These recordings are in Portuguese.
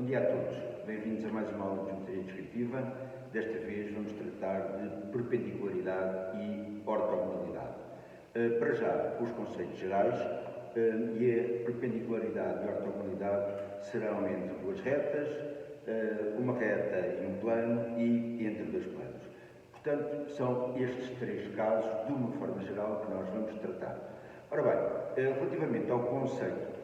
Bom dia a todos, bem-vindos a mais uma aula de geometria descritiva. Desta vez vamos tratar de perpendicularidade e ortogonalidade. Para já, os conceitos gerais e a perpendicularidade e a ortogonalidade serão entre duas retas, uma reta e um plano e entre dois planos. Portanto, são estes três casos, de uma forma geral, que nós vamos tratar. Ora bem, relativamente ao conceito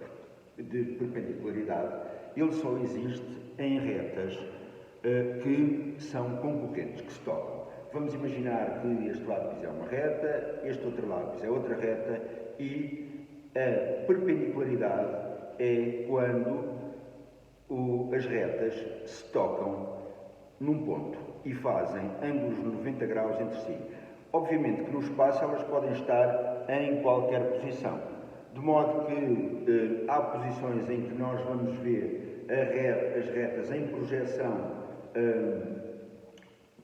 de perpendicularidade, ele só existe em retas que são concorrentes, que se tocam. Vamos imaginar que este lápis é uma reta, este outro lápis é outra reta e a perpendicularidade é quando as retas se tocam num ponto e fazem ângulos de 90 graus entre si. Obviamente que no espaço elas podem estar em qualquer posição, de modo que há posições em que nós vamos ver as retas em projeção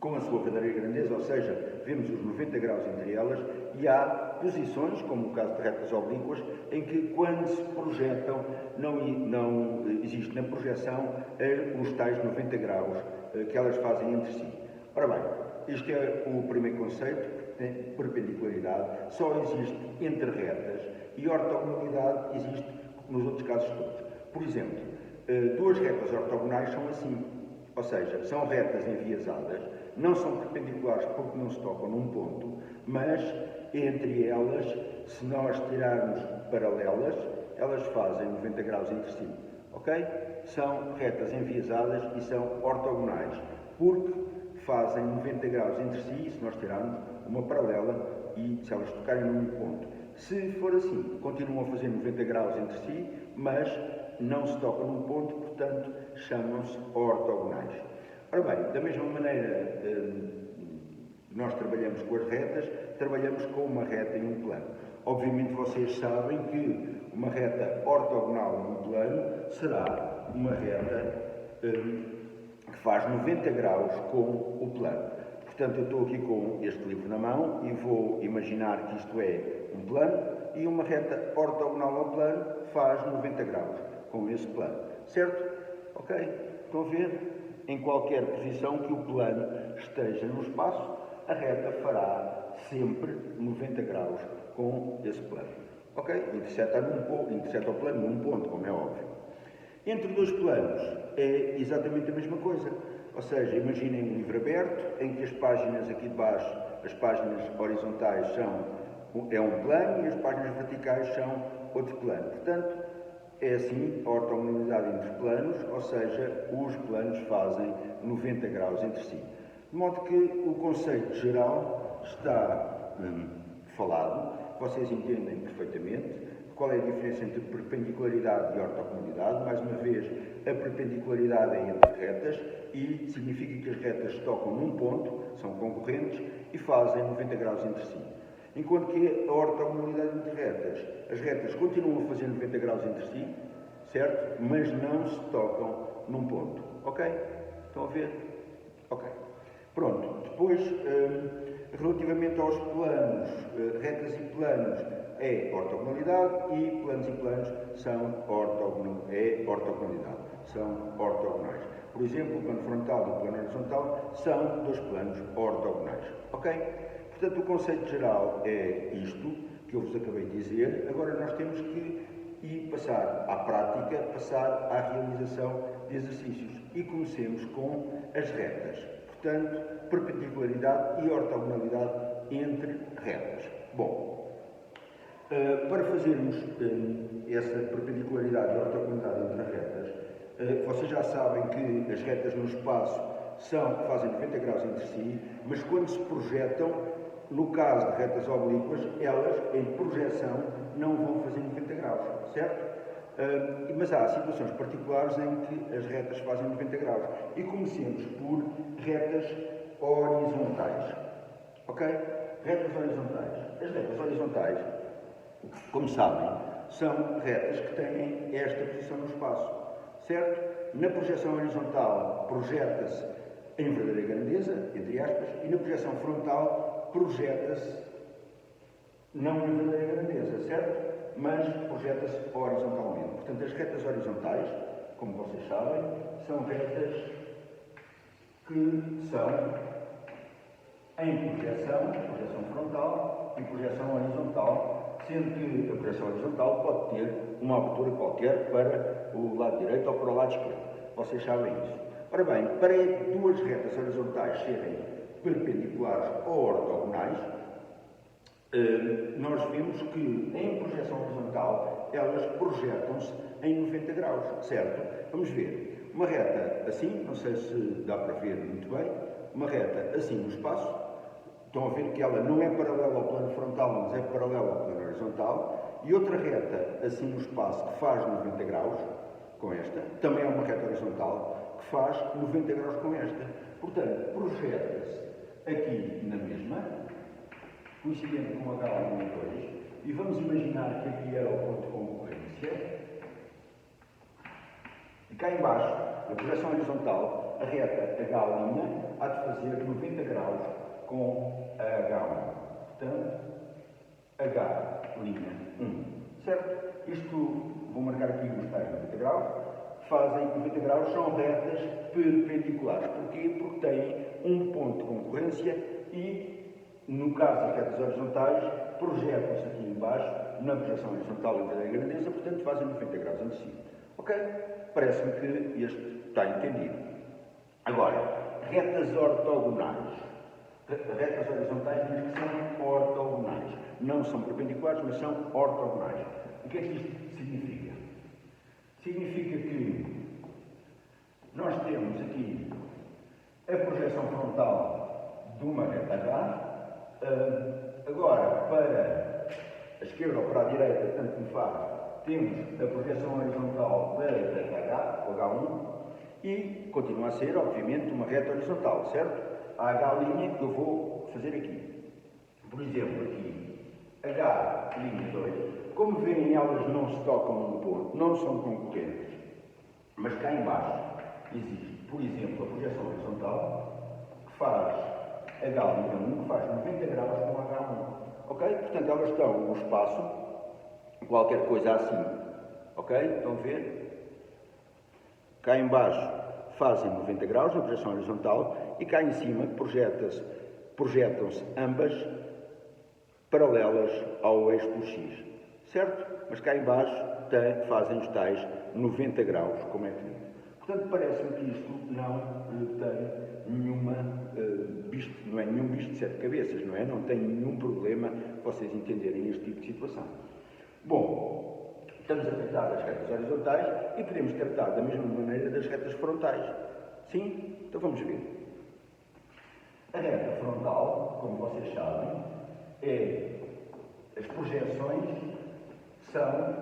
com a sua verdadeira grandeza, ou seja, vemos os 90 graus entre elas, e há posições, como o caso de retas oblíquas, em que quando se projetam não existe na projeção os tais 90 graus que elas fazem entre si. Ora bem, este é o primeiro conceito. Perpendicularidade só existe entre retas e ortogonalidade existe nos outros casos todos. Por exemplo, duas retas ortogonais são assim, ou seja, são retas enviesadas, não são perpendiculares porque não se tocam num ponto, mas entre elas, se nós tirarmos paralelas, elas fazem 90 graus entre si, ok? São retas enviesadas e são ortogonais, porque fazem 90 graus entre si, se nós tirarmos uma paralela e se elas tocarem num ponto. Se for assim, continuam a fazer 90 graus entre si, mas não se tocam num ponto, portanto, chamam-se ortogonais. Ora bem, da mesma maneira que nós trabalhamos com as retas, trabalhamos com uma reta e um plano. Obviamente vocês sabem que uma reta ortogonal e um plano será uma reta que faz 90 graus com o plano. Portanto, eu estou aqui com este livro na mão e vou imaginar que isto é um plano e uma reta ortogonal ao plano faz 90 graus com esse plano. Certo? Ok? Estão a ver? Em qualquer posição que o plano esteja no espaço, a reta fará sempre 90 graus com esse plano. Ok? Interseta o plano num ponto, como é óbvio. Entre dois planos é exatamente a mesma coisa. Ou seja, imaginem um livro aberto em que as páginas aqui de baixo, as páginas horizontais é um plano e as páginas verticais são outro plano. Portanto, é assim a ortogonalidade entre planos, ou seja, os planos fazem 90 graus entre si. De modo que o conceito geral está falado, vocês entendem perfeitamente. Qual é a diferença entre perpendicularidade e ortogonalidade? Mais uma vez, a perpendicularidade é entre retas e significa que as retas tocam num ponto, são concorrentes e fazem 90 graus entre si. Enquanto que a ortogonalidade entre retas, as retas continuam a fazer 90 graus entre si, certo? Mas não se tocam num ponto. Ok? Estão a ver? Ok. Pronto. Depois, relativamente aos planos, retas e planos, é ortogonalidade e planos são ortogonalidade, são ortogonais. Por exemplo, o plano frontal e o plano horizontal são dois planos ortogonais. Ok? Portanto, o conceito geral é isto que eu vos acabei de dizer. Agora nós temos que ir passar à prática, passar à realização de exercícios. E comecemos com as retas. Portanto, perpendicularidade e ortogonalidade entre retas. Bom, para fazermos essa perpendicularidade e ortogonalidade entre as retas, vocês já sabem que as retas no espaço fazem 90 graus entre si, mas quando se projetam, no caso de retas oblíquas, elas, em projeção, não vão fazer 90 graus, certo? Mas há situações particulares em que as retas fazem 90 graus. E comecemos por retas horizontais. Ok? Retas horizontais. As retas horizontais, como sabem, são retas que têm esta posição no espaço, certo? Na projeção horizontal projeta-se em verdadeira grandeza, entre aspas, e na projeção frontal projeta-se não na verdadeira grandeza, certo? Mas projeta-se horizontalmente. Portanto, as retas horizontais, como vocês sabem, são retas que são em projeção frontal e projeção horizontal, sendo que a projeção horizontal pode ter uma abertura qualquer para o lado direito ou para o lado esquerdo. Vocês sabem isso. Ora bem, para duas retas horizontais serem perpendiculares ou ortogonais, nós vimos que em projeção horizontal elas projetam-se em 90 graus, certo? Vamos ver. Uma reta assim, não sei se dá para ver muito bem, uma reta assim no espaço, estão a ver que ela não é paralela ao plano frontal, mas é paralela ao plano horizontal, e outra reta assim no espaço que faz 90 graus, com esta, também é uma reta horizontal, que faz 90 graus com esta. Portanto, projeta-se aqui na mesma, coincidente com H1 e vamos imaginar que aqui era o ponto de concorrência, e cá embaixo, na projeção horizontal, a reta H' há de fazer 90 graus com a H1. Portanto, H'1. Certo? Isto, vou marcar aqui os tais 90 graus, fazem 90 graus, são retas perpendiculares. Porquê? Porque têm um ponto de concorrência e, no caso das retas horizontais, projetam-se aqui embaixo, na projeção horizontal entre a grandeza, portanto fazem 90 graus entre si. Ok? Parece-me que este está entendido. Agora, retas ortogonais. Retas horizontais diz que são ortogonais. Não são perpendiculares, mas são ortogonais. O que é que isto significa? Significa que nós temos aqui a projeção frontal de uma reta H. Agora, para a esquerda ou para a direita, tanto me faz, temos a projeção horizontal da reta H, o H1, e continua a ser, obviamente, uma reta horizontal, certo? A H' que eu vou fazer aqui. Por exemplo, aqui, H'2, como veem, elas não se tocam num ponto, não são concorrentes, mas cá embaixo existe, por exemplo, a projeção horizontal, que faz H'1, que faz 90 graus com H1. Ok? Portanto, elas estão no espaço, qualquer coisa assim. Ok? Estão a ver? Cá embaixo fazem 90 graus na projeção horizontal e cá em cima projetam-se ambas paralelas ao eixo do X. Certo? Mas cá embaixo fazem os tais 90 graus, como é que diz. Portanto, parece-me que isto não tem nenhuma não é nenhum bicho de sete cabeças, não é? Não tem nenhum problema vocês entenderem este tipo de situação. Bom, estamos a tratar das retas horizontais e podemos tratar da mesma maneira das retas frontais. Sim? Então vamos ver. A reta frontal, como vocês sabem, as projeções são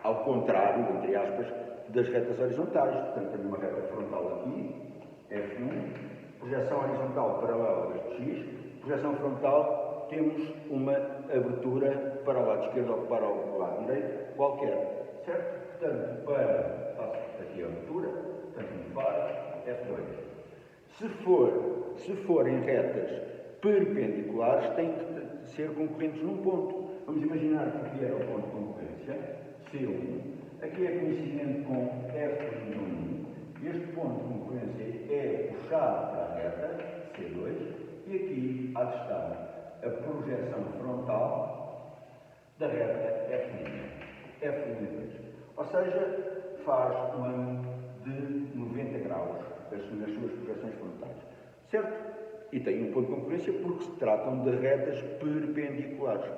ao contrário, entre aspas, das retas horizontais. Portanto, tenho uma reta frontal aqui, F1, projeção horizontal paralela a este X, projeção frontal, temos uma abertura para o lado esquerdo ou para o lado direito, qualquer, certo? Portanto, faço aqui a abertura, portanto, me faz F2. Se forem retas perpendiculares, têm que ser concorrentes num ponto. Vamos imaginar que aqui era o ponto de concorrência, C1, aqui é coincidente com F1. Este ponto de concorrência é puxado para a reta, C2, e aqui há de estar a projeção frontal da reta F1, F1 Ou seja, faz um ângulo de 90 graus nas suas projeções frontais. Certo? E tem um ponto de concorrência porque se tratam de retas perpendiculares.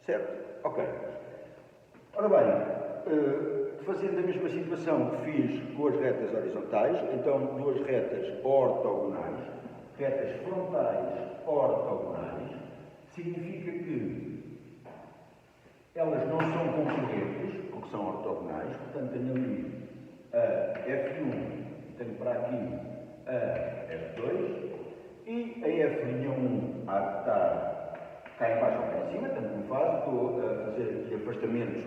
Certo? Ok. Ora bem, fazendo a mesma situação que fiz com as retas horizontais, então duas retas ortogonais, retas frontais ortogonais, significa que elas não são concorrentes, porque são ortogonais, portanto tenho ali a F1, tenho para aqui a F2, e a F'1 há de estar cá em baixo ou cá em cima, tanto como faz, estou a fazer aqui afastamentos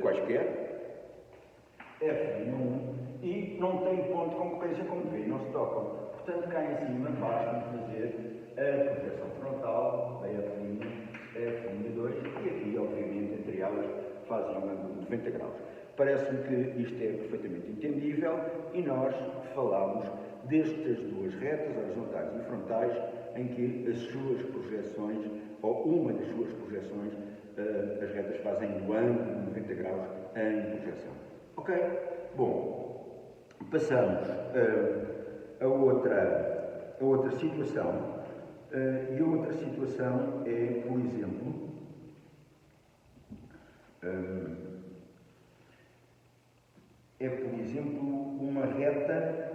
quaisquer, F'1, e não tem ponto de concorrência, como vê, não se tocam. Portanto, cá em cima basta fazer a projeção frontal da F'1, F'1 e 2, e aqui, obviamente, entre elas fazem um ângulo de 90 graus. Parece-me que isto é perfeitamente entendível e nós falamos destas duas retas, horizontais e frontais, em que as suas projeções, ou uma das suas projeções, as retas fazem o ângulo de 90 graus em projeção. Ok? Bom, passamos a outra situação, e a outra situação é, por exemplo, uma reta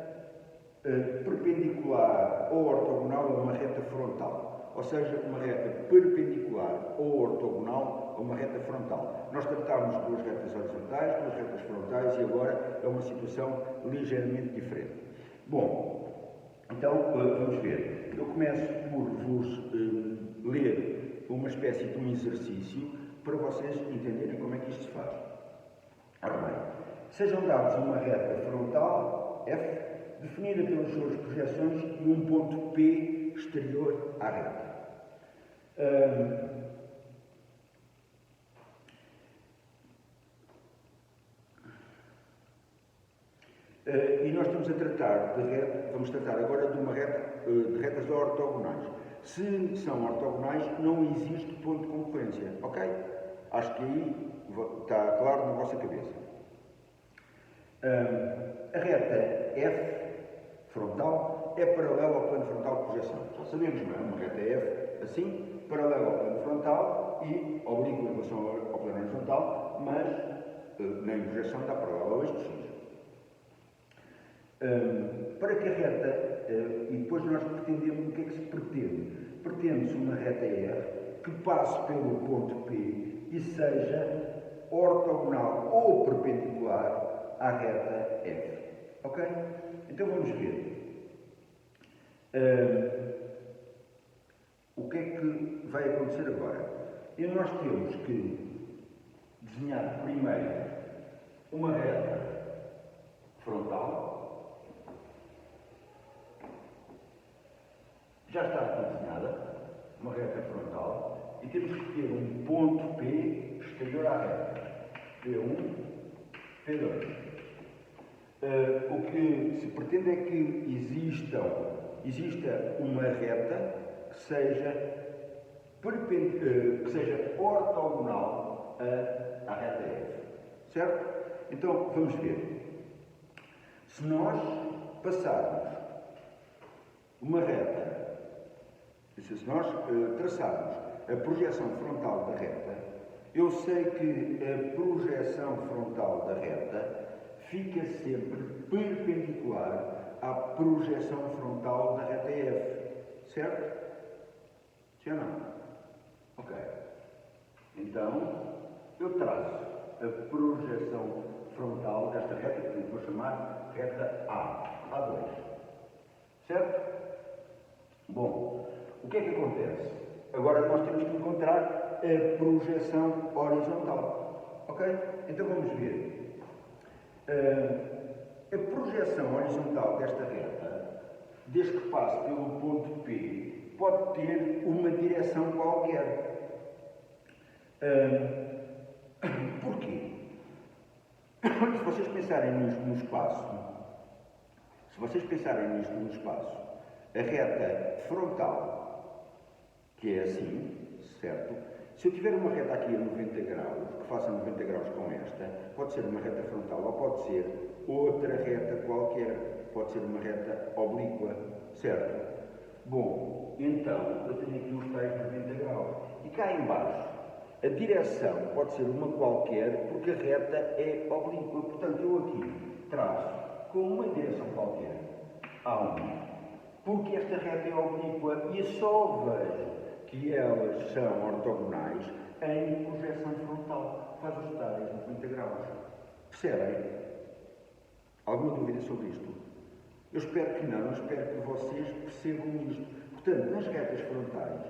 perpendicular ou ortogonal a uma reta frontal, ou seja, uma reta perpendicular ou ortogonal a uma reta frontal. Nós tratámos de duas retas horizontais, duas retas frontais e agora é uma situação ligeiramente diferente. Bom, então vamos ver. Eu começo por vos ler uma espécie de um exercício para vocês entenderem como é que isto se faz. Ora bem, sejam dados uma reta frontal, F, definida pelas suas projeções e um ponto P exterior à reta. E nós estamos a tratar vamos tratar agora de retas ortogonais. Se são ortogonais, não existe ponto de concorrência, ok? Acho que aí está claro na vossa cabeça. A reta F frontal é paralela ao plano frontal de projeção. Já sabemos, não é? Uma reta F assim, paralela ao plano frontal e oblíqua em relação ao plano horizontal, mas na projeção está paralela ao eixo X. Para que a reta, e depois nós pretendemos, o que é que se pretende? Pretende-se uma reta R que passe pelo ponto P e seja ortogonal ou perpendicular à reta F. Ok? Então vamos ver. O que é que vai acontecer agora? E nós temos que desenhar primeiro uma reta frontal. Já está aqui desenhada, uma reta frontal, e temos que ter um ponto P exterior à reta. P1, P2. O que se pretende é que exista uma reta que seja ortogonal à reta F. Certo? Então, vamos ver. Se nós passarmos uma reta, se nós traçarmos a projeção frontal da reta, eu sei que a projeção frontal da reta fica sempre perpendicular à projeção frontal da reta F. Certo? Sim ou não? Ok. Então, eu traço a projeção frontal desta reta, que vou chamar reta A, A2. Certo? Bom, o que é que acontece? Agora nós temos que encontrar a projeção horizontal. Ok? Então vamos ver. A projeção horizontal desta reta, desde que passe pelo ponto P, pode ter uma direção qualquer. Porquê? Se vocês pensarem nisto no espaço, a reta frontal, que é assim, certo? Se eu tiver uma reta aqui a 90 graus, que faça 90 graus com esta, pode ser uma reta frontal ou pode ser outra reta qualquer, pode ser uma reta oblíqua, certo? Bom, então eu tenho aqui os tais 90 graus. E cá embaixo, a direção pode ser uma qualquer, porque a reta é oblíqua. Portanto, eu aqui traço com uma direção qualquer, A1, porque esta reta é oblíqua e só vejo que elas são ortogonais em projeção frontal. Faz os tais 90 graus. Percebem? Alguma dúvida sobre isto? Eu espero que não, eu espero que vocês percebam isto. Portanto, nas retas frontais,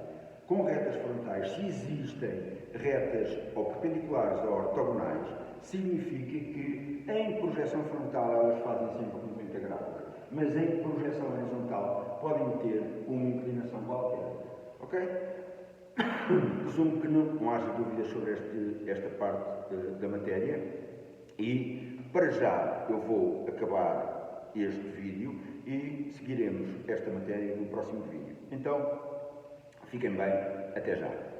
com retas frontais, se existem retas ou perpendiculares ou ortogonais, significa que em projeção frontal elas fazem sempre 90 graus, mas em projeção horizontal podem ter uma inclinação qualquer. Ok? Presumo que não haja dúvidas sobre esta parte da matéria. E, para já, eu vou acabar este vídeo e seguiremos esta matéria no próximo vídeo. Então, fiquem bem, até já.